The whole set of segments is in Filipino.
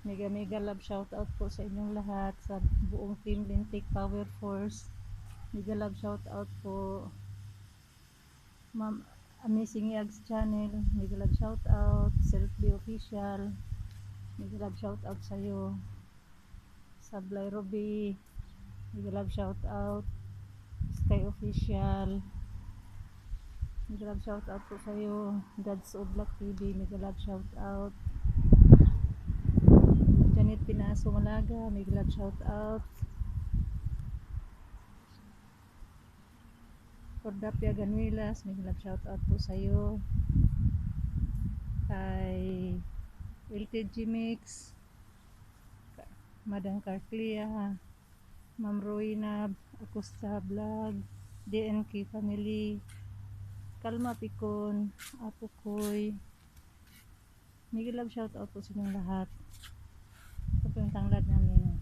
Mega mega love shout out po sa inyong lahat sa buong team Lintik Power Force. Mega love shout out po Ma'am Amazing Yags Channel. Mega love shout out Selfie Official. Mega love shout out sa iyo. Sablay Ruby. Mega love shout out Sky Official. Mega love shout out po sa iyo. God's Oblak TV. Mega love shout out Janet Pinaso Malaga. Mega love shout out Cordapia Ganuelas. Mega love shout out po sa iyo. Kay LTG Mix, Madang Carclia, Ma'am Roinab, Acosta Vlog, DNK Family, Kalma Pikon, Apo Koy. Mega love shout out po sa inyong lahat. Ito po yung tanglad namin.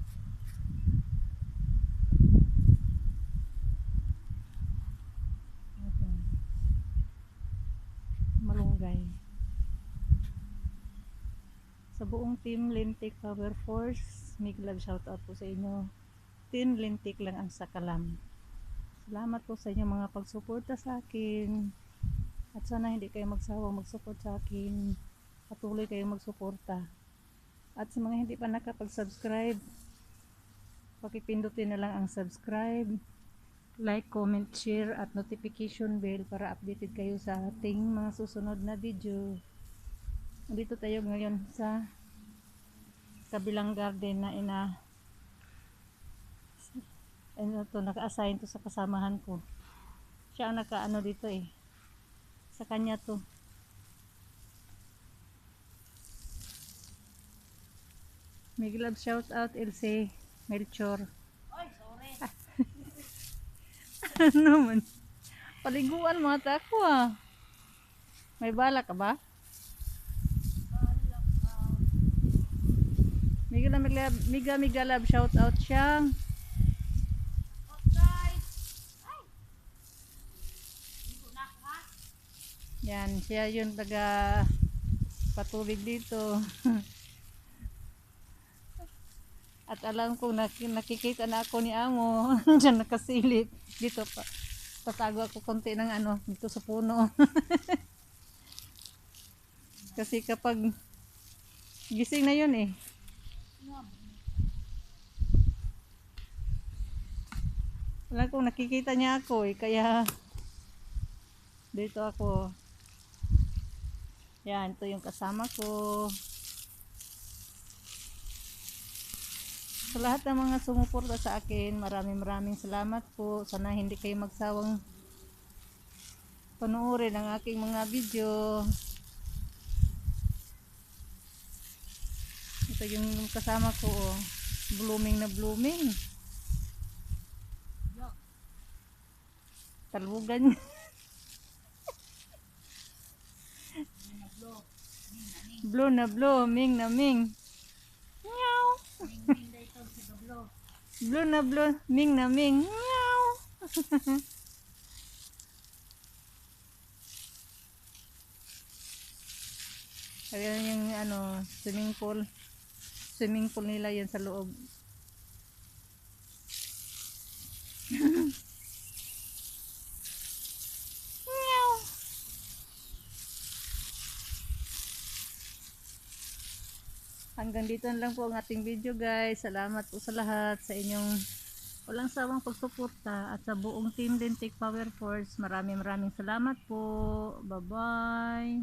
Ito. Malunggay. Sa buong team Lintik Power Force, mega love shout out po sa inyo. Team Lintik lang ang sakalam. Salamat po sa inyong mga pagsuporta sa akin. At sana hindi kayo magsawang mag-support sa akin. Patuloy kayong magsuporta. At sa mga hindi pa nakapag-subscribe, pakipindutin na lang ang subscribe, like, comment, share at notification bell para updated kayo sa ating mga susunod na video. Dito tayo ngayon sa kabilang garden na naka-assign to sa kasamahan ko. Siya ang naka-ano dito eh. Sa kanya to. May love shout out Ilse Melchor. Oy, sorry. Ano man? Paliguan mga tako ah. May bala ka ba? Miga love shout out siyang. Okay. Ay. Dito na ako ha. Yan, siya yung taga patubig dito. At alam ko nakikita na ako ni Amo. Diyan nakasilip. Dito pa. Tatago ako konti ng ano dito sa puno. Kasi kapag gising na yun eh. Alam ko nakikita niya ako eh. Kaya dito ako. Yan, ito yung kasama ko. Sa lahat ng mga sumuporta sa akin, maraming salamat po. Sana hindi kayo magsawang panoorin ang aking mga video. Ito yung kasama ko, oh. Blooming na blooming. Talbugan. Blue na blue, ming na ming. Meow. Blue na blue, ming na ming. Meow. Ayan yung ano, swimming pool. Swimming pool nila yan sa loob. Meow. Hanggang dito na lang po ang ating video guys. Salamat po sa lahat sa inyong walang sawang pagsuporta at sa buong team Lintik Power Force. Maraming salamat po. Bye bye.